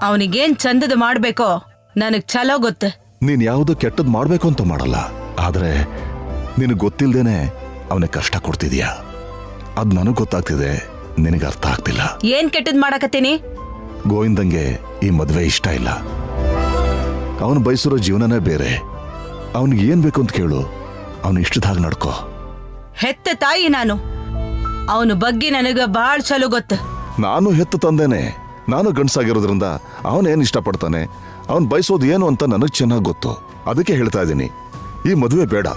ಅವನಿಗೇನ್ ಚಂದದ ಮಾಡ್ಬೇಕೋ ನನಗ್ ಚಲೋ ಗೊತ್ತ. ನೀನ್ ಯಾವ್ದು ಕೆಟ್ಟದ್ ಮಾಡ್ಬೇಕು ಅಂತ ಮಾಡಲ್ಲ, ಆದ್ರೆ ನಿನಗ್ ಗೊತ್ತಿಲ್ದೇನೆ ಅವನಿಗೆ ಕಷ್ಟ ಕೊಡ್ತಿದ್ಯಾ. ಅದ್ ನನಗ್ ಗೊತ್ತಾಗ್ತಿದೆ, ನಿನಗೆ ಅರ್ಥ ಆಗ್ತಿಲ್ಲ. ಏನ್ ಕೆಟ್ಟದ್ ಮಾಡಕತ್ತೀನಿ? ಗೋವಿಂದಂಗೆ ಈ ಮದ್ವೆ ಇಷ್ಟ ಇಲ್ಲ. ಅವನು ಬಯಸಿರೋ ಜೀವನನೇ ಬೇರೆ. ಅವನಿಗೆ ಏನ್ ಬೇಕು ಅಂತ ಕೇಳು, ಅವನು ಇಷ್ಟದ ಹಾಗೆ ನಡ್ಕೋ. ಹೆತ್ತ ತಾಯಿ ನಾನು, ಅವನ ಬಗ್ಗೆ ನನಗ ಬಾಳ್ ಚಲೋ ಗೊತ್ತ. ನಾನು ಹೆತ್ತ ತಂದೇನೆ. ನಾನು ಗಂಡ್ಸಾಗಿರೋದ್ರಿಂದ ಅವನೇನ್ ಇಷ್ಟಪಡ್ತಾನೆ, ಅವನ್ ಬಯಸೋದು ಏನು ಅಂತ ನನಗ್ ಚೆನ್ನಾಗಿ ಗೊತ್ತು. ಅದಕ್ಕೆ ಹೇಳ್ತಾ ಇದ್ದೀನಿ, ಈ ಮದುವೆ ಬೇಡ.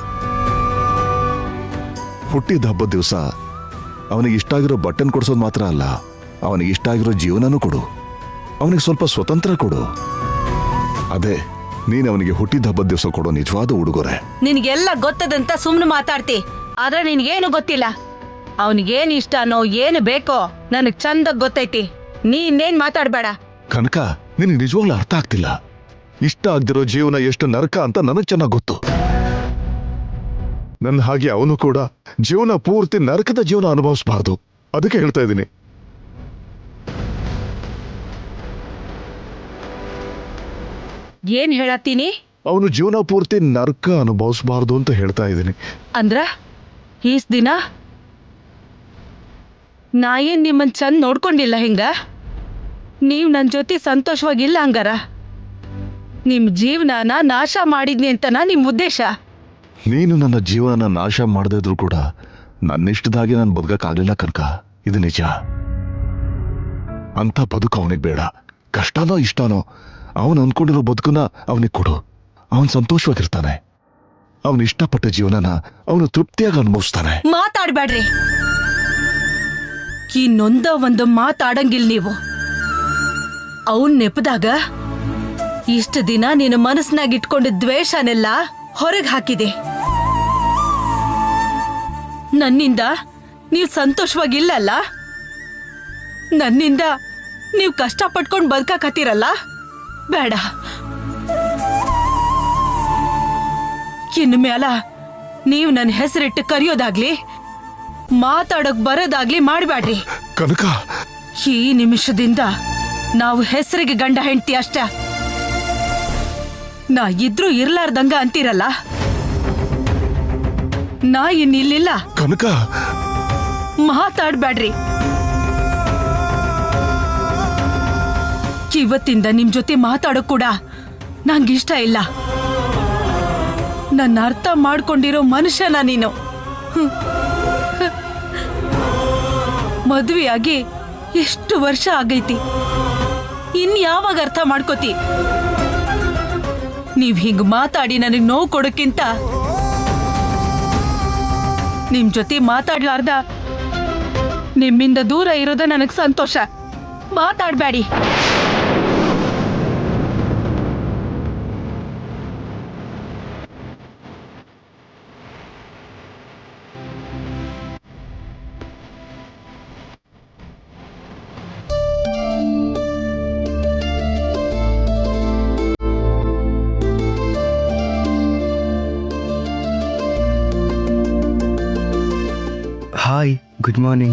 ಹುಟ್ಟಿದ ಹಬ್ಬದ ದಿವಸ ಅವನಿಗೆ ಇಷ್ಟ ಆಗಿರೋ ಬಟ್ಟೆನ್ ಕೊಡ್ಸೋದು ಮಾತ್ರ ಅಲ್ಲ, ಅವನಿಗೆ ಇಷ್ಟ ಆಗಿರೋ ಜೀವನನೂ ಕೊಡು. ಅವನಿಗೆ ಸ್ವಲ್ಪ ಸ್ವತಂತ್ರ ಕೊಡು. ಅದೇ ನೀನ್ ಅವನಿಗೆ ಹುಟ್ಟಿದ ಹಬ್ಬದ ದಿವಸ ಕೊಡೋ ನಿಜವಾದ ಉಡುಗೊರೆ. ನಿನ್ಗೆಲ್ಲ ಗೊತ್ತದಂತ ಸುಮ್ನೆ ಮಾತಾಡ್ತಿ, ಆದ್ರೆ ನಿನ್ಗೇನು ಗೊತ್ತಿಲ್ಲ. ಅವನಿಗೇನ್ ಇಷ್ಟನೋ ಏನು ಬೇಕೋ ನನಗ್ ಚಂದ ಗೊತ್ತೈತಿ. ನೀನೇನ್ ಮಾತಾಡ್ಬೇಡ. ಕನಕ, ನಿನಗೆ ನಿಜವಾಗ್ಲೂ ಅರ್ಥ ಆಗ್ತಿಲ್ಲ. ಇಷ್ಟ ಆಗ್ದಿರೋ ಜೀವನ ಎಷ್ಟು ನರಕ ಅಂತ ನನಗ್ ಚೆನ್ನಾಗ್ ಗೊತ್ತು. ನನ್ನ ಹಾಗೆ ಅವನು ಕೂಡ ಜೀವನ ಪೂರ್ತಿ ನರಕದ ಜೀವನ ಅನುಭವಿಸಬಾರ್ದು. ಅದಕ್ಕೆ ಹೇಳ್ತಾ ಇದ್ದೀನಿ. ಏನ್ ಹೇಳತ್ತೀನಿ? ಅವನು ಜೀವನ ಪೂರ್ತಿ ನರಕ ಅನುಭವಿಸಬಾರ್ದು ಅಂತ ಹೇಳ್ತಾ ಇದ್ದೀನಿ. ಅಂದ್ರ ಈಸ್ ದಿನ ನಾ ಏನ್ ನಿಮ್ಮನ್ ಚಂದ ನೋಡ್ಕೊಂಡಿಲ್ಲ ಹಿಂಗ? ನೀವ್ ನನ್ ಜೊತೆ ಸಂತೋಷವಾಗಿಲ್ಲ ಹಂಗಾರ? ನಿಮ್ ಜೀವನನ ನಾಶ ಮಾಡಿದ್ನಿ ಅಂತನಾ ನಿಮ್ ಉದ್ದೇಶ? ನೀನು ನನ್ನ ಜೀವನ ನಾಶ ಮಾಡದೇ ಇದ್ರು ಕೂಡ ನನ್ನಿಷ್ಟದಾಗಿ ನಾನು ಬದುಕಕ್ಕಾಗಲಿಲ್ಲ ಕನಕ, ಇದು ನಿಜ. ಅಂತ ಬದುಕು ಅವನಿಗೆ ಬೇಡ. ಕಷ್ಟನೋ ಇಷ್ಟನೋ ಅವನು ಅನ್ಕೊಂಡಿರೋ ಬದುಕನ್ನ ಅವನಿಗೆ ಕೊಡು. ಅವನು ಸಂತೋಷವಾಗಿರ್ತಾನೆ. ಅವನು ಇಷ್ಟಪಟ್ಟ ಜೀವನನ ಅವನು ತೃಪ್ತಿಯಾಗಿ ಅನುಭವಿಸ್ತಾನೆ. ಮಾತಾಡ್ಬೇಡ್ರಿ. ಇನ್ನೊಂದ ಒಂದು ಮಾತಾಡಂಗಿಲ್ಲ ನೀವು. ಅವನ್ ನೆಪದಾಗ ಇಷ್ಟ ದಿನ ನೀನು ಮನಸ್ಸಿನಾಗ ಇಟ್ಕೊಂಡ ದ್ವೇಷನೆಲ್ಲ ಹೊರಗೆ ಹಾಕಿದೆ. ನನ್ನಿಂದ ನೀವು ಸಂತೋಷವಾಗಿಲ್ಲಲ್ಲ, ನನ್ನಿಂದ ನೀವು ಕಷ್ಟಪಟ್ಕೊಂಡು ಬದುಕಕತ್ತೀರಲ್ಲ, ಬೇಡ. ಇನ್ನು ಮ್ಯಾಲ ನೀವು ನನ್ನ ಹೆಸರಿಟ್ಟು ಕರೆಯೋದಾಗ್ಲಿ ಮಾತಾಡೋಕ್ ಬರೋದಾಗ್ಲಿ ಮಾಡ್ಬ್ಯಾಡ್ರಿ. ಕನಕ, ಈ ನಿಮಿಷದಿಂದ ನಾವು ಹೆಸರಿಗೆ ಗಂಡ ಹೆಂಡ್ತಿ ಅಷ್ಟ. ನಾ ಇದ್ರೂ ಇರ್ಲಾರ್ದಂಗ ಅಂತೀರಲ್ಲ, ನಾ ಇನ್ನಿಲ್ಲಿಲ್ಲ. ಕನಕ, ಮಾತಾಡ್ಬ್ಯಾಡ್ರಿ. ಇವತ್ತಿಂದ ನಿಮ್ ಜೊತೆ ಮಾತಾಡೋ ಕೂಡ ನಂಗಿಷ್ಟ ಇಲ್ಲ. ನನ್ನ ಅರ್ಥ ಮಾಡ್ಕೊಂಡಿರೋ ಮನುಷ್ಯನ ನೀನು. ಮದುವೆಯಾಗಿ ಎಷ್ಟು ವರ್ಷ ಆಗೈತಿ, ಇನ್ಯಾವಾಗ ಅರ್ಥ ಮಾಡ್ಕೋತಿ? ನೀವ್ ಹಿಂಗ್ ಮಾತಾಡಿ ನನಗ್ ನೋವು ಕೊಡೋಕ್ಕಿಂತ ನಿಮ್ ಜೊತೆ ಮಾತಾಡ್ಲಾರ್ದ ನಿಮ್ಮಿಂದ ದೂರ ಇರೋದ ನನಗ್ ಸಂತೋಷ. ಮಾತಾಡ್ಬೇಡಿ. Hi, good morning.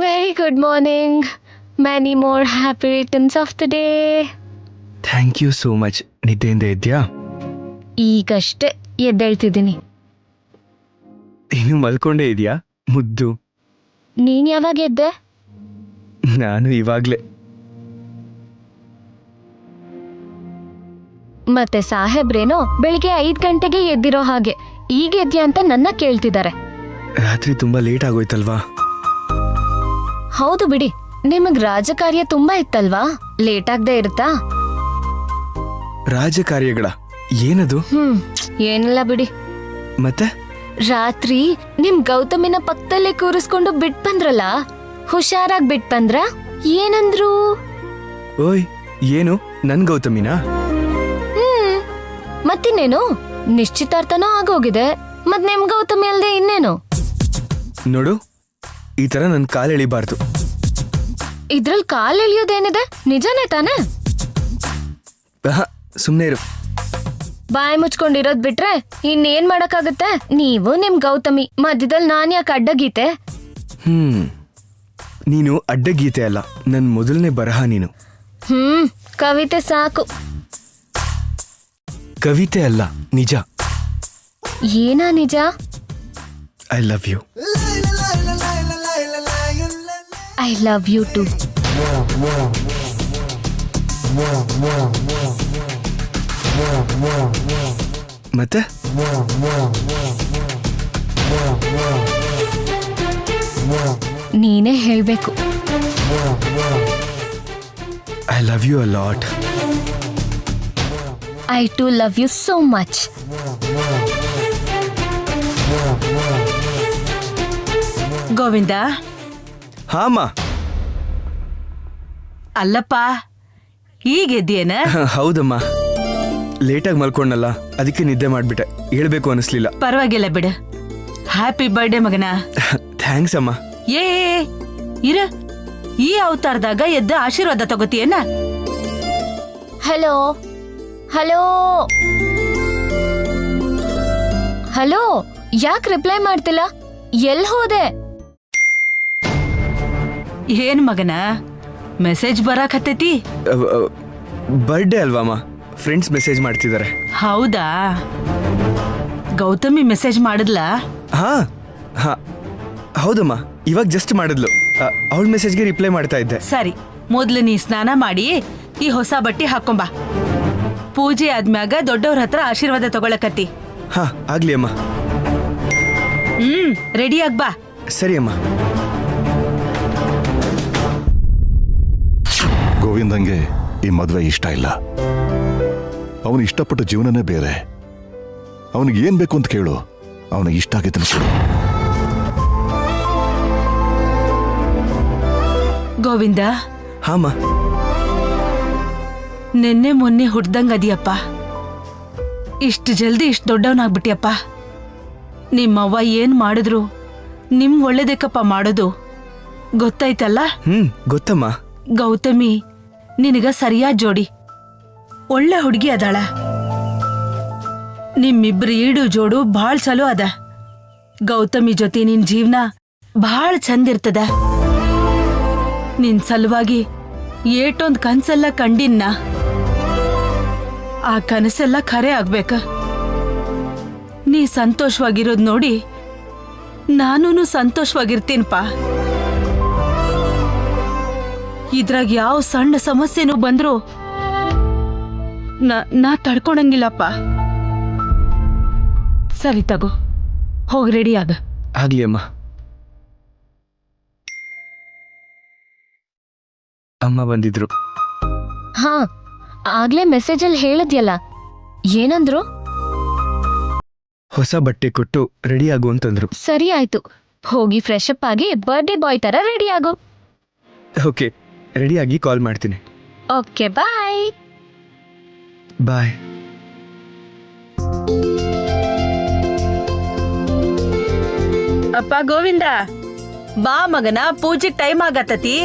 Very good morning. Many more happy returns of the day. Thank you so much. ನಿದ್ದೆಯಿಂದ ಇದ್ಯಾ? ಈಗಷ್ಟೇ ಎದ್ದೇಳ್ತಿದ್ದೀನಿ. ಇನ್ನು ಮಲ್ಕೊಂಡೇ ಇದೆಯಾ ಮುದ್ದು? ನೀನ್ ಯಾವಾಗ ಎದ್ದೆ? ನಾನು ಇವಾಗ್ಲೇ. ಮತ್ತೆ ಸಾಹೇಬ್ರೇನೋ ಬೆಳಿಗ್ಗೆ 5 ಗಂಟೆಗೆ ಎದ್ದಿರೋ ಹಾಗೆ ಈಗ ಎದ್ಯಾ ಅಂತ ನನ್ನ ಕೇಳ್ತಿದ್ದಾರೆ. ರಾತ್ರಿ ತುಂಬಾ ಲೇಟ್ ಆಗೋಯ್ತಲ್ವಾ? ಹೌದು ಬಿಡಿ, ನಿಮಗ್ ರಾಜಕಾರ್ಯ ತುಂಬಾ ಇತ್ತಲ್ವಾ, ಲೇಟ್ ಆಗದೆ ಇರುತ್ತಾ? ರಾಜಕಾರ್ಯಗಳ ಏನದು? ಏನಿಲ್ಲ ಬಿಡಿ. ಮತ್ತೆ ರಾತ್ರಿ ನಿಮ್ ಗೌತಮಿನ ಪಕ್ಕದಲ್ಲೇ ಕೂರಿಸ್ಕೊಂಡು ಬಿಟ್ ಬಂದ್ರಲ್ಲ, ಹುಷಾರಾಗಿ ಬಿಟ್ ಬಂದ್ರ? ಏನಂದ್ರು? ಓಯ್, ಏನು ನನ್ ಗೌತಮಿನಾ? ಮತ್ತಿನ್ನೇನು, ನಿಶ್ಚಿತಾರ್ಥನೂ ಆಗೋಗಿದೆ, ಮತ್ ನಿಮ್ ಗೌತಮಿ ಅಲ್ದೆ ಇನ್ನೇನು? ನೋಡು, ಈ ತರ ನನ್ ಕಾಲ್ ಎಳಿಬಾರ್ದು. ಇದ್ರಲ್ಲಿ ಕಾಲ್ ಎಳಿಯೋದೇನಿದೆ? ನಿಜನೇ ತಾನೆ? ಸುಮ್ನೆ ಇರು. ಬಾಯಿ ಮುಚ್ಕೊಂಡಿರೋದ್ ಬಿಟ್ರೆ ಇನ್ನೇನ್ ಮಾಡಕ್ಕಾಗತ್ತೆ? ನೀವು ನಿಮ್ ಗೌತಮಿ ಮಧ್ಯದಲ್ಲಿ ನಾನ್ ಯಾಕೆ ಅಡ್ಡಗೀತೆ? ನೀನು ಅಡ್ಡಗೀತೆ ಅಲ್ಲ, ನನ್ನ ಮೊದಲನೇ ಬರಹ ನೀನು. ಕವಿತೆ ಸಾಕು. ಕವಿತೆ ಅಲ್ಲ, ನಿಜ. ಏನಾ ನಿಜ? I love you. I love you too. ಮತ್ತೆ ನೀನೇ ಹೇಳ್ಬೇಕು. I love you a lot. I too love you so much. Govinda, ಹಾಮ. ಅಲ್ಲಪ್ಪ, ಈಗೆದ್ದೇನ? ಹೌದಮ್ಮ, ಲೇಟಾಗಿ ಮಲ್ಕೊಂಡಲ್ಲ, ಅದಕ್ಕೆ ನಿದ್ದೆ ಮಾಡ್ಬಿಟ್ಟೆ. ಹೇಳ್ಬೇಕು ಅನಿಸ್ಲಿಲ್ಲ. ಪರವಾಗಿಲ್ಲ ಬಿಡು. ಹ್ಯಾಪಿ ಬರ್ಡೇ ಮಗನ. ಥ್ಯಾಂಕ್ಸ್ ಅಮ್ಮ. ಏ ಇರ, ಈ ಅವತಾರದಾಗ ಎದ್ದ ಆಶೀರ್ವಾದ ತಗೋತೀಯನ? ಹಲೋ ಹಲೋ ಹಲೋ, ಯಾಕೆ ರಿಪ್ಲೈ ಮಾಡ್ತಿಲ್ಲ? ಎಲ್ ಹೋದೆ? ಏನ್ ಮಗನ, ಮೆಸೇಜ್ ಬರಾಕತ್ತೈತಿ? ಬರ್ಡೇ ಅಲ್ವಾಮ್ಮ, ಫ್ರೆಂಡ್ಸ್ ಮೆಸೇಜ್ ಮಾಡ್ತಿದ್ದಾರೆ. ಹೌದಾ? ಗೌತಮಿ ಮೆಸೇಜ್ ಮಾಡಿದ್ಲಾ? ಹಾ ಹಾ ಹೌದಮ್ಮ, ಇವಾಗ ಜಸ್ಟ್ ಮಾಡಿದ್ಲು. ಅವಳ ಮೆಸೇಜ್ಗೆ ರಿಪ್ಲೈ ಮಾಡ್ತಾ ಇದ್ದೆ. ಸರಿ, ಮೊದ್ಲು ನೀ ಸ್ನಾನ ಮಾಡಿ ಈ ಹೊಸ ಬಟ್ಟೆ ಹಾಕೊಂಬಾ. ಪೂಜೆ ಆದ್ಮ್ಯಾಗ ದೊಡ್ಡವ್ರ ಹತ್ರ ಆಶೀರ್ವಾದ ತಗೊಳಕತ್ತಿ. ಹಾ ಆಗ್ಲಿ ಅಮ್ಮ. ರೆಡಿ ಆಗ್ಬಾ. ಸರಿ ಅಮ್ಮ. ಗೋವಿಂದಂಗೆ ಈ ಮದ್ವೆ ಇಷ್ಟ ಇಲ್ಲ. ಅವನು ಇಷ್ಟಪಟ್ಟ ಜೀವನನೇ ಬೇರೆ. ಅವನಿಗೆ ಏನ್ ಬೇಕು ಅಂತ ಕೇಳು, ಅವನಿಗೆ ಇಷ್ಟ ಆಗೈತೆ ಕೊಡು. ಗೋವಿಂದ, ಹಾಮ. ನಿನ್ನೆ ಮೊನ್ನೆ ಹುಡ್ದಂಗ ಅದಿಯಪ್ಪ. ಇಷ್ಟು ಜಲ್ದಿ ಇಷ್ಟು ದೊಡ್ಡವನಾಗ್ಬಿಟ್ಟಿಯಪ್ಪ. ನಿಮ್ಮವ್ವ ಏನ್ ಮಾಡಿದ್ರು ನಿಮ್ ಒಳ್ಳೇದಕ್ಕಪ್ಪ ಮಾಡೋದು, ಗೊತ್ತಾಯ್ತಲ್ಲ? ಗೊತ್ತಮ್ಮ. ಗೌತಮಿ ನಿನಗ ಸರಿಯಾದ ಜೋಡಿ, ಒಳ್ಳೆ ಹುಡುಗಿ ಅದಾಳ. ನಿಮ್ಮಿಬ್ರು ಈಡು ಜೋಡು ಭಾಳ ಚಲೋ ಅದ. ಗೌತಮಿ ಜೊತೆ ನಿನ್ ಜೀವನ ಭಾಳ ಚಂದಿರ್ತದ. ನಿನ್ ಸಲುವಾಗಿ ಏಟೊಂದ್ ಕನ್ಸೆಲ್ಲ ಕಂಡಿನ್ನ. ಆ ಕನಸೆಲ್ಲ ಖರೆ ಆಗ್ಬೇಕ. ನೀ ಸಂತೋಷವಾಗಿರೋದ್ ನೋಡಿ ನಾನೂನು ಸಂತೋಷವಾಗಿರ್ತೀನಪ್ಪ. ಇದ್ರಾಗ ಯಾವ ಸಣ್ಣ ಸಮಸ್ಯೆನೂ ಬಂದ್ರು ನಾ ತಡ್ಕೊಳಂಗಿಲ್ಲಪ್ಪ. ಸರಿ ತಗೋ, ಹೋಗಿ ರೆಡಿ ಆಗ. ಆಗ್ಲಿ ಅಮ್ಮ. ಅಮ್ಮ ಬಂದಿದ್ರು. ಹಾ, ಆಗ್ಲೇ ಮೆಸೇಜಲ್ಲಿ ಹೇಳಿದ್ಯಲ್ಲ, ಏನಂದ್ರು? ಹೊಸ ಬಟ್ಟೆ ಕೊಟ್ಟು ರೆಡಿ ಆಗು ಅಂತಂದ್ರು. ಸರಿ ಆಯ್ತು, ಹೋಗಿ ಫ್ರೆಶ್ ಅಪ್ ಆಗಿ ಬರ್ಡೇ ಬಾಯ್ ತರ ರೆಡಿ ಆಗು. ಓಕೆ, ರೆಡಿಯಾಗಿ ಕಾಲ್ ಮಾಡ್ತೀನಿ. Okay, bye. ಬಾಯ್. ಅಪ್ಪ ಗೋವಿಂದ, ಬಾ ಮಗನ, ಪೂಜೆ ಟೈಮ್ ಆಗತ್ತತಿ.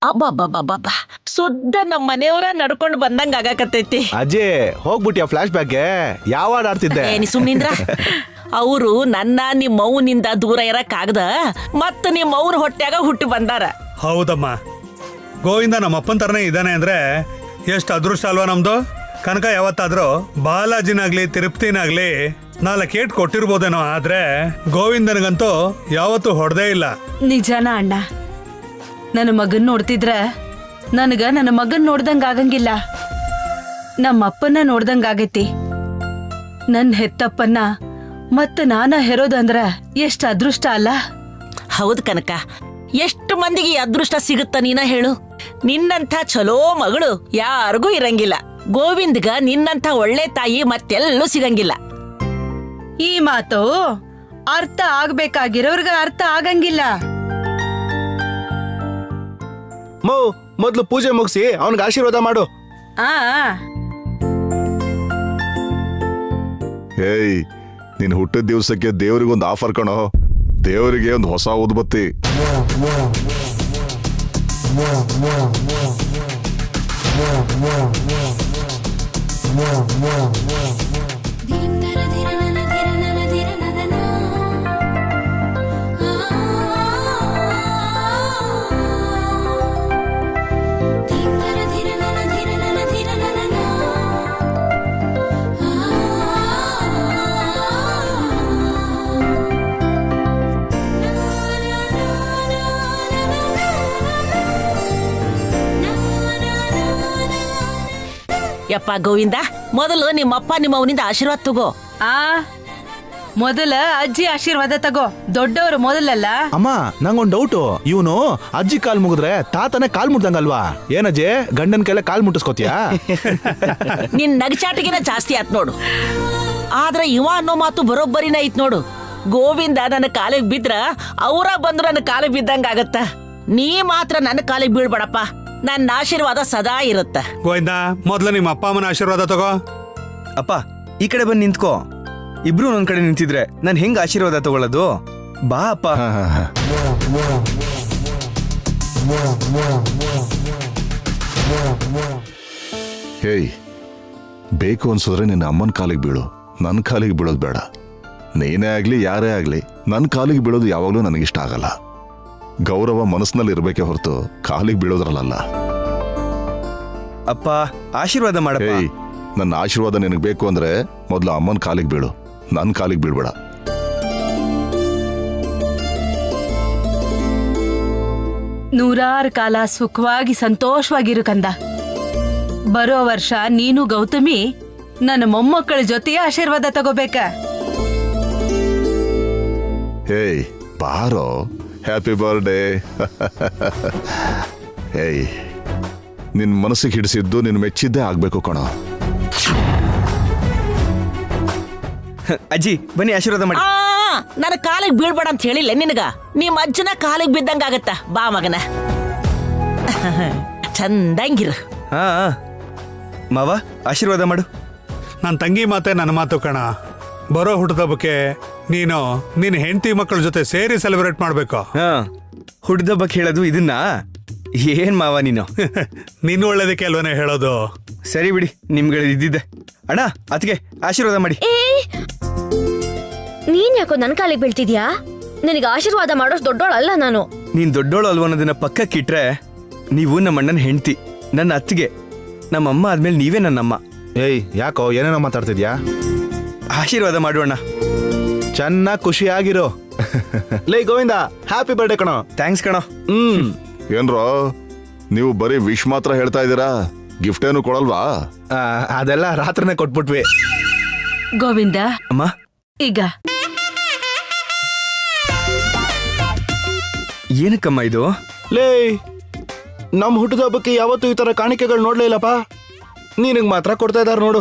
ಅಬ್ಬಬ್ಬಬ್ಬಬ್ಬ, ಸುದ್ದ ನಮ್ಮ ಮನೆಯವರ ನಡ್ಕೊಂಡು ಬಂದಂಗ ಆಗಾಕತ್ತೈತಿ. ಅಜ್ಜಿ ಹೋಗ್ಬಿಟ್ಯಾ ಫ್ಲಾಶ್ ಬ್ಯಾಕ್ಗೆ? ಯಾವ ಹಾಡ್ ಆಡ್ತಿದ್ದೆ? ಏನಿ ಸುಮ್ನಿಂದ್ರ. ಅವರು ನನ್ನ ನಿಮ್ಮವ್ವನಿಂದ ದೂರ ಇರಕ್ಕಾಗದ, ಮತ್ತ ನಿಮ್ಮವ್ರ ಹೊಟ್ಯಾಗ ಹುಟ್ಟಿ ಬಂದಾರ. ಹೌದಮ್ಮ, ಗೋವಿಂದ ನಮ್ಮಪ್ಪನ ತರನೇ ಇದ್ದಾನೆ ಅಂದ್ರೆ ಎಷ್ಟು ಅದೃಷ್ಟ ಅಲ್ವಾ ನಮ್ದು. ಕನಕ ಯಾವತ್ತಾದ್ರೂ ಬಾಲಾಜಿನಾಗ್ಲಿ ತಿರುಪ್ತಿನಾಗ್ಲಿ 4 ಏಟ್ ಕೊಟ್ಟಿರ್ಬೋದೇನೋ, ಆದ್ರೆ ಗೋವಿಂದನಿಗಂತೂ ಯಾವತ್ತೂ ಹೊಡೆದೇ ಇಲ್ಲ. ನಿಜಾನ ಅಣ್ಣ? ನನ್ನ ಮಗನ್ ನೋಡ್ತಿದ್ರ ನನಗ ನನ್ನ ಮಗನ್ ನೋಡ್ದಂಗ ಆಗಂಗಿಲ್ಲ, ನಮ್ಮ ಅಪ್ಪನ್ನ ನೋಡ್ದಂಗ ಆಗೈತಿ. ನನ್ ಹೆತ್ತಪ್ಪನ್ನ ಮತ್ತ ನಾನ ಹೆರೋದಂದ್ರ ಎಷ್ಟ್ ಅದೃಷ್ಟ ಅಲ್ಲ? ಹೌದ್ ಕನಕ, ಎಷ್ಟು ಮಂದಿಗೆ ಈ ಅದೃಷ್ಟ ಸಿಗುತ್ತ ನೀನ ಹೇಳು. ನಿನ್ನಂಥ ಚಲೋ ಮಗಳು ಯಾರಿಗೂ ಇರಂಗಿಲ್ಲ. ಗೋವಿಂದ್ಗ ನಿನ್ನಂಥ ಒಳ್ಳೆ ತಾಯಿ ಮತ್ತೆಲ್ಲೂ ಸಿಗಂಗಿಲ್ಲ. ಈ ಮಾತು ಅರ್ಥ ಆಗ್ಬೇಕಾಗಿರೋರ್ಗ ಅರ್ಥ ಆಗಂಗಿಲ್ಲ. ಮೊದ್ಲು ಪೂಜೆ ಮುಗಿಸಿ ಅವನಿಗೆ ಆಶೀರ್ವಾದ ಮಾಡು. ಆ ಹೇಯ್, ನೀನ್ ಹುಟ್ಟಿದ ದಿವಸಕ್ಕೆ ದೇವರಿಗೊಂದು ಆಫರ್ ಕಣೋ. ದೇವರಿಗೆ ಒಂದು ಹೊಸ ಉದ್ಬತ್ತಿ. ಯಪ್ಪ ಗೋವಿಂದ, ಮೊದಲು ನಿಮ್ಮಪ್ಪ ನಿಮ್ಮವನಿಂದ ಆಶೀರ್ವಾದ ತಗೋ. ಆ ಮೊದಲ ಅಜ್ಜಿ ಆಶೀರ್ವಾದ ತಗೋ. ದೊಡ್ಡವರು ಮೊದಲಲ್ಲ. ಅಮ್ಮ, ನಂಗೊಂದು ಡೌಟು. ಇವನು ಅಜ್ಜಿ ಕಾಲ್ ಮುಗಿದ್ರೆ ತಾತನೇ ಕಾಲ್ ಮುಟ್ದಂಗಲ್ವಾ? ಏನಜ್ಜಿ, ಗಂಡನ ಕೈಲೆ ಕಾಲ್ ಮುಟ್ಟಿಸ್ಕೋತಿಯಾ? ನಿನ್ ನಗಚಾಟಿಗಿನ ಜಾಸ್ತಿ ಆತ್ ನೋಡು. ಆದ್ರೆ ಇವ ಅನ್ನೋ ಮಾತು ಬರೋಬ್ಬರಿನ ಐತ್ ನೋಡು. ಗೋವಿಂದ ನನ್ನ ಕಾಲಿಗೆ ಬಿದ್ರ ಅವರ ಬಂದ್ರು ನನ್ನ ಕಾಲಿಗೆ ಬಿದ್ದಂಗ ಆಗತ್ತ. ನೀ ಮಾತ್ರ ನನ್ನ ಕಾಲಿಗೆ ಬೀಳ್ಬೇಡಪ್ಪ. ನನ್ನ ಆಶೀರ್ವಾದ ಸದಾ ಇರುತ್ತ. ಗೋವಿಂದ, ಮೊದ್ಲು ನಿಮ್ಮ ಅಪ್ಪ ಅಮ್ಮನ ಆಶೀರ್ವಾದ ತಗೋ. ಅಪ್ಪ, ಈ ಕಡೆ ಬಂದು ನಿಂತ್ಕೋ. ಇಬ್ರು ಒಂದ್ ಕಡೆ ನಿಂತಿದ್ರೆ ನಾನು ಹೆಂಗ್ ಆಶೀರ್ವಾದ ತಗೊಳ್ಳೋದು? ಬಾ ಅಪ್ಪ. ಹೇಯ್, ಬೇಕು ಅನ್ಸಿದ್ರೆ ನಿನ್ನ ಅಮ್ಮನ ಕಾಲಿಗೆ ಬೀಳು, ನನ್ನ ಕಾಲಿಗೆ ಬೀಳೋದು ಬೇಡ. ನೀನೇ ಆಗ್ಲಿ ಯಾರೇ ಆಗ್ಲಿ ನನ್ನ ಕಾಲಿಗೆ ಬೀಳೋದು ಯಾವಾಗಲೂ ನನಗಿಷ್ಟ ಆಗಲ್ಲ. ಗೌರವ ಮನಸ್ಸಿನಲ್ಲಿ ಇರ್ಬೇಕೆ ಹೊರತು ಕಾಲಿಗೆ ಬೀಳೋದ್ರಲ್ಲ. ಅಪ್ಪ, ಆಶೀರ್ವಾದ ಮಾಡಪ್ಪ. ಹೇಯ್, ನನ್ನ ಆಶೀರ್ವಾದ ನಿನಗೆ ಬೇಕು ಅಂದ್ರೆ ಮೊದಲು ಅಮ್ಮನ ಕಾಲಿಗೆ ಬೀಳು, ನನ್ನ ಕಾಲಿಗೆ ಬೀಳ್ಬೇಡ. ನೂರಾರು ಕಾಲ ಸುಖವಾಗಿ ಸಂತೋಷವಾಗಿರು ಕಂದ. ಬರೋ ವರ್ಷ ನೀನು ಗೌತಮಿ ನನ್ನ ಮೊಮ್ಮಕ್ಕಳ ಜೊತೆಯ ಆಶೀರ್ವಾದ ತಗೋಬೇಕ. ಹೇಯ್, ಬಾರೋ, ಹ್ಯಾಪಿ ಬರ್ಡೇ. ಹೇಯ್, ನಿನ್ ಮನಸ್ಸಿಗೆ ಹಿಡಿಸಿದ್ದು ನಿನ್ ಮೆಚ್ಚಿದ್ದೇ ಆಗ್ಬೇಕು ಕಣೋ. ಅಜ್ಜಿ, ಬನ್ನಿ ಆಶೀರ್ವಾದ ಮಾಡಿ. ನನ್ನ ಕಾಲಿಗೆ ಬೀಳ್ಬೇಡ ಅಂತ ಹೇಳಿಲ್ಲ ನಿನಗ? ನಿಮ್ಮ ಅಜ್ಜನ ಕಾಲಿಗೆ ಬಿದ್ದಂಗ ಆಗತ್ತ. ಬಾ ಮಗನ, ಚಂದಂಗಿರು. ಹಾ, ಮಾವ ಆಶೀರ್ವಾದ ಮಾಡು. ನನ್ನ ತಂಗಿ ಮಾತೆ ನನ್ನ ಮಾತು ಕಣ. ಬರೋ ಹುಟ್ಟದಬ್ಬಕ್ಕೆ ನೀನು ನಿನ್ನ ಹೆಂಡತಿ ಮಕ್ಕಳ ಜೊತೆ ಸೇರಿ ಸೆಲೆಬ್ರೇಟ್ ಮಾಡ್ಬೇಕು. ಹಾ, ಹುಡ್ದಬ್ಬಕ್ಕೆ ಹೇಳೋದು ಇದನ್ನ? ಏನ್ ಮಾವ ನೀನು? ನೀನು ಒಳ್ಳೇದಕ್ಕೆ ಅಲ್ವನೇ ಹೇಳೋದು. ಸರಿ ಬಿಡಿ, ನಿಮ್ಗಳು ಇದ್ದಿದ್ದೆ. ಅಣ್ಣ, ಅದಕ್ಕೆ ಆಶೀರ್ವಾದ ಮಾಡಿ. ನೀನ್ ಯಾಕೋ ನನ್ ಕಾಲಿಗೆ ಬೀಳ್ತಿದ್ಯಾ? ನಿನಗೆ ಆಶೀರ್ವಾದ ಮಾಡೋಷ್ಟು ದೊಡ್ಡೋಳಲ್ಲ ನಾನು. ನೀನ್ ದೊಡ್ಡೋಳು ಅಲ್ವ ಅನ್ನೋದನ್ನ ಪಕ್ಕಕ್ಕಿಟ್ರೆ ನೀವು ನಮ್ಮ ಅಣ್ಣನ ಹೆಂಡತಿ, ನನ್ನ ಅತ್ತಿಗೆ. ನಮ್ಮಮ್ಮ ಆದ್ಮೇಲೆ ನೀವೇ ನನ್ನಮ್ಮ. ಏಯ್, ಯಾಕೋ ಏನೇನೋ ಮಾತಾಡ್ತಿದ್ಯಾ? ಆಶೀರ್ವಾದ ಮಾಡೋಣ. ಚೆನ್ನಾಗಿ ಖುಷಿಯಾಗಿರೋ. ಲೇ ಗೋವಿಂದ, ಹ್ಯಾಪಿ ಬರ್ಡೇ ಕಣೋ. ಥ್ಯಾಂಕ್ಸ್ ಕಣೋ. ಏನ್ರೋ, ನೀವು ಬರೀ ವಿಶ್ ಮಾತ್ರ ಹೇಳ್ತಾ ಇದ್ದೀರಾ, ಗಿಫ್ಟ್ ಏನು ಕೊಡಲ್ವಾ? ಅದೆಲ್ಲ ರಾತ್ರಿನೇ ಕೊಟ್ಬಿಟ್ವಿ. ಗೋವಿಂದ, ಅಮ್ಮ, ಈಗ ಏನಕ್ಕಮ್ಮ ಇದು? ಲೇ, ನಮ್ಮ ಹುಟ್ಟಿದ ಹಬ್ಬಕ್ಕೆ ಯಾವತ್ತೂ ಈ ತರ ಕಾಣಿಕೆಗಳು ನೋಡ್ಲೇ ಇಲ್ಲಪ್ಪ. ನಿನಗ್ ಮಾತ್ರ ಕೊಡ್ತಾ ಇದಾರೆ ನೋಡು.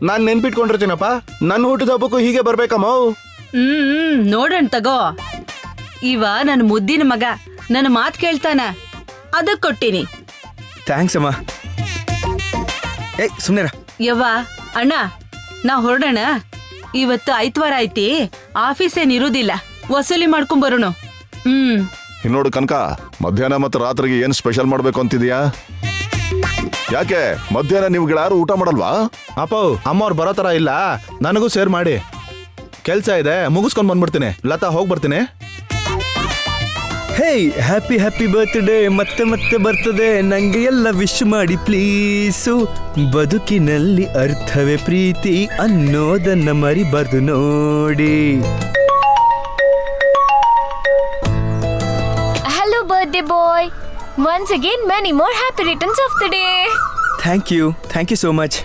ನಾನ್ ನೆನ್ಪಿಟ್ಕೊಂಡಿರ್ತೀನಪ್ಪ, ನನ್ನ ಹುಟ್ಟಿದ ಹಬ್ಬಕ್ಕೂ ಹೀಗೆ ಬರ್ಬೇಕಮ್ಮ. ನೋಡೋಣ ತಗೋ. ಇವ ನನ್ನ ಮುದ್ದಿನ ಮಗ, ನನ್ನ ಮಾತ್ ಕೇಳ್ತಾನ, ಅದಕ್ ಕೊಟ್ಟಿನಿ. ಥ್ಯಾಂಕ್ಸ್ ಅಮ್ಮ. ಏಯ್, ಸುಮ್ನೆರ. ಯವ್ವ, ಅಣ್ಣ, ನಾ ಹೊರಡೋಣ. ಇವತ್ತು ಐತ್ವಾರ ಐತಿ, ಆಫೀಸ್ ಏನಿರುವುದಿಲ್ಲ, ವಸೂಲಿ ಮಾಡ್ಕೊಂಡ್ ಬರೋಣ. ಇನ್ನೋಡು ಕನಕ, ಮಧ್ಯಾಹ್ನ ಮತ್ತು ರಾತ್ರಿಗೆ ಏನ್ ಸ್ಪೆಷಲ್ ಮಾಡ್ಬೇಕು ಅಂತಿದ್ಯಾ? ಯಾಕೆ ಮಧ್ಯಾಹ್ನ ನೀವುಗಳು ಯಾರು ಊಟ ಮಾಡಲ್ವಾ? ಅಪ್ಪ, ಅಮ್ಮವ್ರು ಬರೋ ತರ ಇಲ್ಲ, ನನಗೂ ಸೇರ್ ಮಾಡಿ. ಕೆಲ್ಸ ಇದೆ, ಮುಗಿಸ್ಕೊಂಡ್ ಬಂದ್ಬಿಡ್ತೀನಿ. ಲತಾ, ಹೋಗ್ ಬರ್ತೀನಿ. ಹೇಯ್, ಹ್ಯಾಪಿ ಹ್ಯಾಪಿ ಬರ್ತ್ಡೇ. ಮತ್ತೆ ಮತ್ತೆ ಬರ್ತದೆ, ನಂಗೆ ಎಲ್ಲ ವಿಶ್ ಮಾಡಿ ಪ್ಲೀಸು. ಬದುಕಿನಲ್ಲಿ ಅರ್ಥವೇ ಪ್ರೀತಿ ಅನ್ನೋದನ್ನ ಮರಿಬಾರ್ದು ನೋಡಿ. Hello birthday boy, once again many more happy returns of the day. Thank you so much.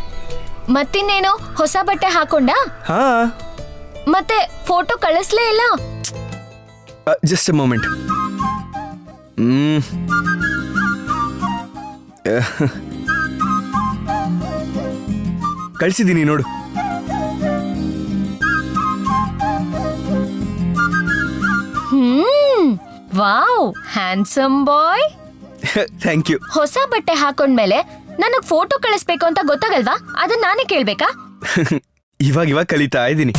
ಮತ್ತಿನ್ನೇನು, ಹೊಸ ಬಟ್ಟೆ ಹಾಕೊಂಡ? ಹಾ, ಮತ್ತೆ ಫೋಟೋ ಕಳಿಸ್ಲೇ ಇಲ್ಲ? Just a moment. ಕಳ್ಸಿದ್ದೀನಿ ನೋಡು. Wow, handsome boy. Thank you. ಹೊಸ ಬಟ್ಟೆ ಹಾಕೊಂಡ್ಮೇಲೆ ನನಗ್ ಫೋಟೋ ಕಳಿಸ್ಬೇಕು ಅಂತ ಗೊತ್ತಾಗಲ್ವಾ? ಅದನ್ನ ನಾನೇ ಕೇಳ್ಬೇಕಾ? ಇವಾಗ ಕಲಿತಾ ಇದ್ದೀನಿ.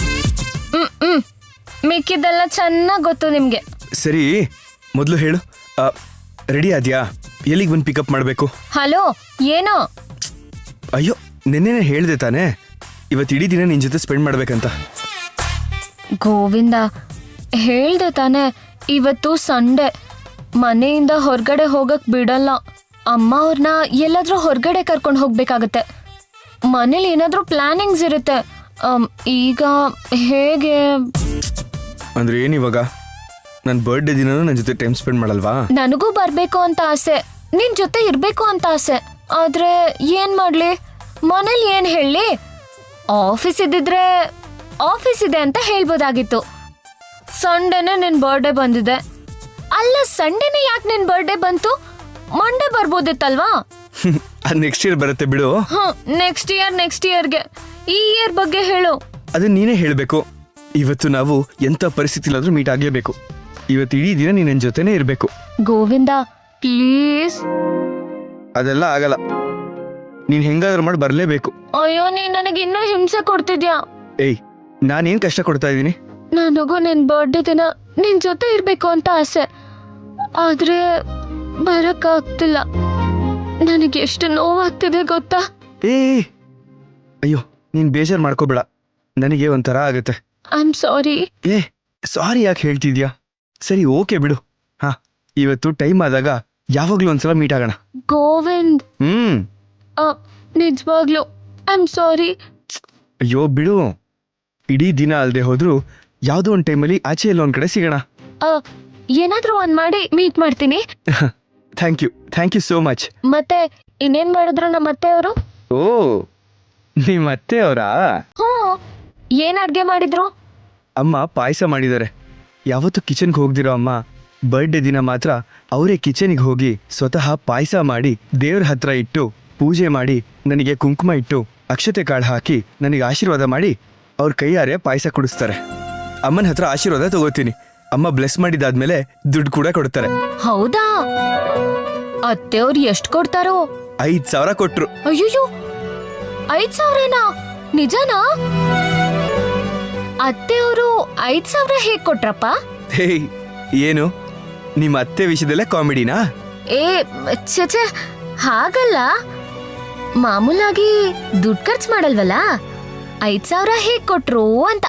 ಮಿಕ್ಕಿದ್ದೆಲ್ಲ ಚೆನ್ನಾಗ್ ಗೊತ್ತು ನಿಮ್ಗೆ. ಸರಿ, ಮೊದಲು ಹೇಳು, ರೆಡಿ ಆದ್ಯಾ? ಎಲ್ಲಿಗೆ ಬಂದು ಪಿಕಪ್ ಮಾಡಬೇಕು? ಹಲೋ, ಏನೋ? ಅಯ್ಯೋ, ನಿನ್ನೆನೆ ಹೇಳ್ದೆ ತಾನೇ ಇವತ್ತು ಇಡೀ ದಿನ ನಿನ್ ಜೊತೆ ಸ್ಪೆಂಡ್ ಮಾಡ್ಬೇಕಂತ. ಗೋವಿಂದ, ಹೇಳ್ದೆ ತಾನೇ ಇವತ್ತು ಸಂಡೇ, ಮನೆಯಿಂದ ಹೊರಗಡೆ ಹೋಗಕ್ ಬಿಡಲ್ಲ. ಅಮ್ಮ ಅವ್ರನ್ನ ಎಲ್ಲಾದ್ರೂ ಹೊರಗಡೆ ಕರ್ಕೊಂಡು ಹೋಗ್ಬೇಕಾಗತ್ತೆ. ಮನೇಲಿ ಏನಾದ್ರೂ ಪ್ಲಾನಿಂಗ್ಸ್ ಇರುತ್ತೆ. ಈಗ ಹೇಗೆ ಅಂದ್ರೆ ಏನಿವಾಗ? ನನ್ನ ಬರ್ಡೇ ದಿನ ನನ್ನ ಜೊತೆ ಟೈಮ್ ಸ್ಪೆಂಡ್ ಮಾಡಲ್ವಾ? ನನಗೂ ಬರ್ಬೇಕು ಅಂತ ಆಸೆ, ನಿನ್ ಜೊತೆ ಇರ್ಬೇಕು ಅಂತ ಆಸೆ. ಆದ್ರೆ ಏನ್ ಮಾಡ್ಲಿ, ಮನೇಲಿ ಏನ್ ಹೇಳಿ? ಆಫೀಸ್ ಇದ್ದಿದ್ರೆ ಆಫೀಸ್ ಇದೆ ಅಂತ ಹೇಳ್ಬೋದಾಗಿತ್ತು. ಸಂಡೇನೆ ನಿನ್ ಬರ್ಡೇ ಬಂದಿದೆ. ಅಲ್ಲ, ಸಂಡೇನೆ ಯಾಕೆ ನಿನ್ ಬರ್ಡೇ ಬಂತು? ಮಂಡೇ ಬರ್ಬೋದಿತ್ತಲ್ವಾ? ಅದು ನೆಕ್ಸ್ಟ್ ಇಯರ್ ಬರುತ್ತೆ ಬಿಡು. ನೆಕ್ಸ್ಟ್ ಇಯರ್ಗೆ ಈ ಇಯರ್ ಬಗ್ಗೆ ಹೇಳು. ಅದನ್ನ ನೀನೇ ಹೇಳಬೇಕು. ಇವತ್ತು ನಾವು ಎಂಥ ಪರಿಸ್ಥಿತಿಲಾದ್ರೂ ಮೀಟ್ ಆಗಲೇಬೇಕು. ಇವತ್ತು ಇಡೀ ದಿನ ನೀನ್ ನನ್ನ ಜೊತೆನೇ ಇರಬೇಕು. ಗೋವಿಂದ, ಪ್ಲೀಸ್. ಅದೆಲ್ಲ ಆಗಲ್ಲ, ನೀನ್ ಹೆಂಗಾದ್ರೂ ಮಾಡಿ ಬರಲೇಬೇಕು. ಅಯ್ಯೋ, ನೀನ್ ನನಗೆ ಇನ್ನೂ ಹಿಂಸೆ ಕೊಡ್ತಿದ್ಯಾ. ಏಯ್, ನಾನೇನ್ ಕಷ್ಟ ಕೊಡ್ತಾ ಇದ್ದೀನಿ? ನನಗೂ ನಿನ್ ಬರ್ಡೇ ದಿನ ನಿನ್ ಜೊತೆ ಇರ್ಬೇಕು ಅಂತ ಆಸೆ, ಆದ್ರೆ ಬರಕ್ಕಾಗ್ತಿಲ್ಲ. ನನಗೆ ಎಷ್ಟು ನೋವಾಗ್ತಿದೆ ಗೊತ್ತಾ? ಏ ಅಯ್ಯೋ, ನೀನ್ ಬೇಜಾರು ಮಾಡ್ಕೋಬೇಡ, ನನಗೆ ಒಂಥರ ಆಗತ್ತೆ. I am sorry. ಏ ಸಾರಿ ಯಾಕೆ ಹೇಳ್ತಿದ್ಯಾ? ಸರಿ, ಓಕೆ ಬಿಡು. ಹಾ, ಇವತ್ತು ಟೈಮ್ ಆದಾಗ ಯಾವಾಗ್ಲೂ ಒಂದ್ಸಲ ಮೀಟ್ ಆಗೋಣ. ಗೋವಿಂದ್, ನಿಜವಾಗ್ಲು ಐ ಆಮ್ ಸಾರಿ. ಅಯ್ಯೋ ಬಿಡು, ಇಡೀ ದಿನ ಅಲ್ದೆ ಹೋದ್ರು ಯಾವ್ದೋ ಒಂದ್ ಟೈಮಲ್ಲಿ ಆಚೆ ಎಲ್ಲ ಒಂದ್ ಕಡೆ ಸಿಗೋಣ. ಏನಾದ್ರೂ ಒಂದ್ ಮಾಡಿ ಮೀಟ್ ಮಾಡ್ತೀನಿ. Thank you so much. ಮತ್ತೆ ಇನ್ನೇನ್ ಮಾಡಿದ್ರು ನಮ್ಮ ಅತ್ತೆಯವರು? ಓ, ನಿಮ್ಮ ಅತ್ತೆಯವರಾ? ಏನ್ ಅಡ್ಗೆ ಮಾಡಿದ್ರು? ಅಮ್ಮ ಪಾಯಸ ಮಾಡಿದ್ದಾರೆ. ಯಾವತ್ತೂ ಕಿಚನ್ಗೆ ಹೋಗ್ದಿರೋ ಅಮ್ಮ ಬರ್ಡೇ ದಿನ ಮಾತ್ರ ಅವರೇ ಕಿಚನ್ಗೆ ಹೋಗಿ ಸ್ವತಃ ಪಾಯಸ ಮಾಡಿ ದೇವ್ರ ಹತ್ರ ಇಟ್ಟು ಪೂಜೆ ಮಾಡಿ ನನಗೆ ಕುಂಕುಮ ಇಟ್ಟು ಅಕ್ಷತೆ ಕಾಳು ಹಾಕಿ ನನಗೆ ಆಶೀರ್ವಾದ ಮಾಡಿ ಅವ್ರ ಕೈಯಾರೆ ಪಾಯಸ ಕುಡಿಸ್ತಾರೆ. ಅಮ್ಮನ ಹತ್ರ ಆಶೀರ್ವಾದ ತಗೋತೀನಿ. ಅಮ್ಮ ಬ್ಲೆಸ್ ಮಾಡಿದಾದ್ಮೇಲೆ ದುಡ್ಡು ಕೂಡ ಕೊಡ್ತಾರೆ. ಹೌದಾ? ಅತ್ತೆಯವ್ರು ಎಷ್ಟು ಕೊಡ್ತಾರೋ? 5,000 ಕೊಟ್ರು. ಅಯ್ಯೋ, 5,000ನಾ? ನಿಜನಾ? ಅತ್ತೆಯವರು 5,000 ಹೇಗ್ ಕೊಟ್ರಪ್ಪ? ಹೇಯ್, ಏನು ನಿಮ್ಮ ಅತ್ತೆ ವಿಷಯದಲ್ಲೇ ಕಾಮಿಡಿನಾ? ಏ ಛೆ, ಹಾಗಲ್ಲ. ಮಾಮೂಲಾಗಿ ದುಡ್ಡು ಖರ್ಚು ಮಾಡಲ್ವಲ್ಲ, 5,000 ಹೇಗ್ ಕೊಟ್ರು ಅಂತ.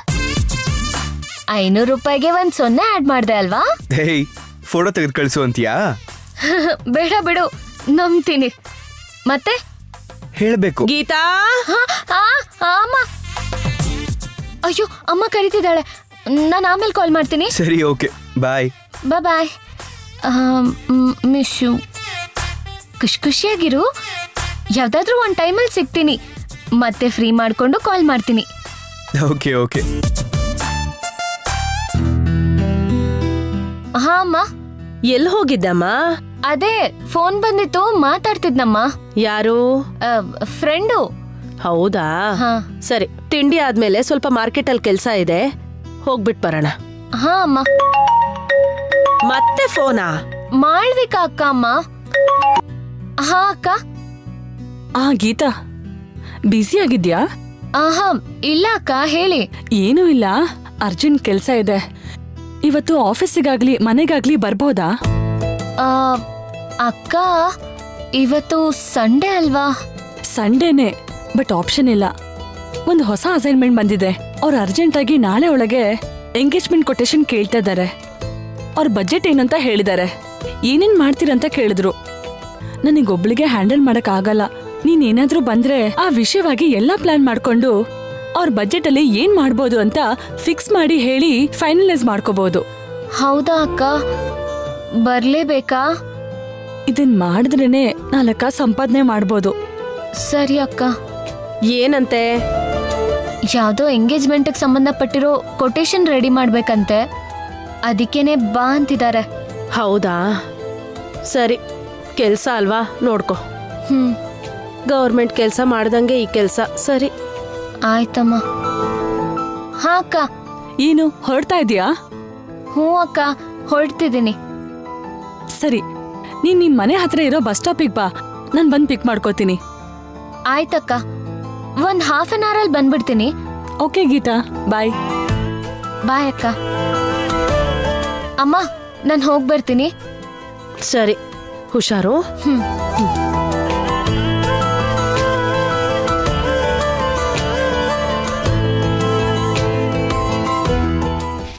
500 ರೂಪಾಯಿಗೆ ಒಂದ್ 0 ಆಡ್ ಮಾಡ್ದೆ ಅಲ್ವಾ? ಹೇಯ್, ಫೋಟೋ ತೆಗೆದು ಕಳಿಸು ಅಂತೀಯಾ? ಬೇಡ ಬಿಡು, ನಂಬ್ತೀನಿ. ಮತ್ತೆ ಹೇಳ್ಬೇಕು. ಗೀತಾ, ಅಮ್ಮ. ಅಯ್ಯೋ, ಅಮ್ಮ ಕರೀತಿದ್ದಾಳೆ, ನಾನು ಆಮೇಲೆ ಕಾಲ್ ಮಾಡ್ತೀನಿ. ಸರಿ, okay, bye. Bye. Miss you. ಖುಷಿಯಾಗಿರು. ಯಾವ್ದಾದ್ರೂ ಒಂದು ಟೈಮಲ್ಲಿ ಸಿಗ್ತೀನಿ, ಮತ್ತೆ ಫ್ರೀ ಮಾಡ್ಕೊಂಡು ಕಾಲ್ ಮಾಡ್ತೀನಿ. ಓಕೆ. ಹಾ ಅಮ್ಮ. ಎಲ್ಲಿ ಹೋಗಿದ್ದಮ್ಮ? ಅದೇ ಫೋನ್ ಬಂದಿತ್ತು, ಮಾತಾಡ್ತಿದ್ನಮ್ಮ. ಯಾರು? ಫ್ರೆಂಡು. ಹೌದಾ? ಹಾ. ಸರಿ, ತಿಂಡಿ ಆದ್ಮೇಲೆ ಸ್ವಲ್ಪ ಮಾರ್ಕೆಟ್ ಅಲ್ಲಿ ಕೆಲ್ಸ ಇದೆ, ಹೋಗ್ಬಿಟ್ ಬರೋಣ. ಹಾ ಅಮ್ಮ. ಮತ್ತೆ ಫೋನಾ? ಮಾಳ್ವಿಕಾ ಅಕ್ಕ ಅಮ್ಮ. ಹಾ ಅಕ್ಕ. ಗೀತಾ, ಬ್ಯುಸಿ ಆಗಿದ್ಯಾ? ಆಹಾ, ಇಲ್ಲ ಅಕ್ಕ, ಹೇಳಿ. ಏನೂ ಇಲ್ಲ, ಅರ್ಜೆಂಟ್ ಕೆಲ್ಸ ಇದೆ. ಇವತ್ತು ಆಫೀಸಿಗಾಗ್ಲಿ ಮನೆಗಾಗ್ಲಿ ಬರ್ಬೋದಾ? ಅಕ್ಕ, ಇವತ್ತು ಸಂಡೇ ಅಲ್ವಾ? ಸಂಡೇನೆ, ಬಟ್ ಆಪ್ಷನ್ ಇಲ್ಲ. ಒಂದು ಹೊಸ ಅಸೈನ್ಮೆಂಟ್ ಬಂದಿದೆ. ಅವ್ರು ಅರ್ಜೆಂಟಾಗಿ ನಾಳೆ ಒಳಗೆ ಎಂಗೇಜ್ಮೆಂಟ್ ಕೊಟೇಶನ್ ಕೇಳ್ತಾ ಇದ್ದಾರೆ. ಅವ್ರ ಬಜೆಟ್ ಏನಂತ ಹೇಳಿದ್ದಾರೆ. ಏನೇನ್ ಮಾಡ್ತೀರಂತ ಕೇಳಿದ್ರು. ನನಗೊಬ್ಳಿಗೆ ಹ್ಯಾಂಡಲ್ ಮಾಡಕ್ ಆಗಲ್ಲ. ನೀನೇನಾದ್ರೂ ಬಂದ್ರೆ ಆ ವಿಷಯವಾಗಿ ಎಲ್ಲಾ ಪ್ಲಾನ್ ಮಾಡ್ಕೊಂಡು ಅವ್ರ ಬಜೆಟ್ ಅಲ್ಲಿ ಏನ್ ಮಾಡ್ಬೋದು ಅಂತ ಫಿಕ್ಸ್ ಮಾಡಿ ಹೇಳಿ ಫೈನಲೈಸ್ ಮಾಡ್ಕೋಬಹುದು. ಹೌದಾ ಅಕ್ಕ? ಬರ್ಲೇಬೇಕಾ? ಇದನ್ ಮಾಡಿದ್ರೇನೆ 4 ಸಂಪಾದನೆ ಮಾಡ್ಬೋದು. ಸರಿ ಅಕ್ಕ. ಏನಂತೆ? ಯಾವ್ದೋ ಎಂಗೇಜ್ಮೆಂಟ್ಗೆ ಸಂಬಂಧಪಟ್ಟಿರೋ ಕೊಟೇಶನ್ ರೆಡಿ ಮಾಡ್ಬೇಕಂತೆ, ಅದಕ್ಕೇನೆ ಬಾ ಅಂತಿದ್ದಾರೆ. ಹೌದಾ? ಸರಿ, ಕೆಲ್ಸ ಅಲ್ವಾ, ನೋಡ್ಕೊ. ಗೌರ್ಮೆಂಟ್ ಕೆಲ್ಸ ಮಾಡ್ದಂಗೆ ಈ ಕೆಲ್ಸ. ಸರಿ, ಆಯ್ತಮ್ಮ. ಹಾ ಅಕ್ಕ. ಏನು ಹೊರಡ್ತಾ ಇದೀಯಾ? ಹ್ಞೂ ಅಕ್ಕ, ಹೊರಡ್ತಿದ್ದೀನಿ. ಸರಿ, ನೀನ್ ನಿಮ್ ಮನೆ ಹತ್ರ ಇರೋ ಬಸ್ ಸ್ಟಾಪಿಗೆ ಬಾ, ನಾನ್ ಬಂದ್ ಪಿಕ್ ಮಾಡ್ಕೋತೀನಿ. ಆಯ್ತಕ್ಕ, ಒಂದ್ ಹಾಫ್ ಅನ್ ಅವರ್ ಅಲ್ಲಿ ಬಂದ್ಬಿಡ್ತೀನಿ. ಓಕೆ ಗೀತಾ, ಬಾಯ್. ಬಾಯ್ ಅಕ್ಕ. ಅಮ್ಮ, ನಾನು ಹೋಗಿ ಬರ್ತೀನಿ. ಸರಿ, ಹುಷಾರು. ಹ್ಮ್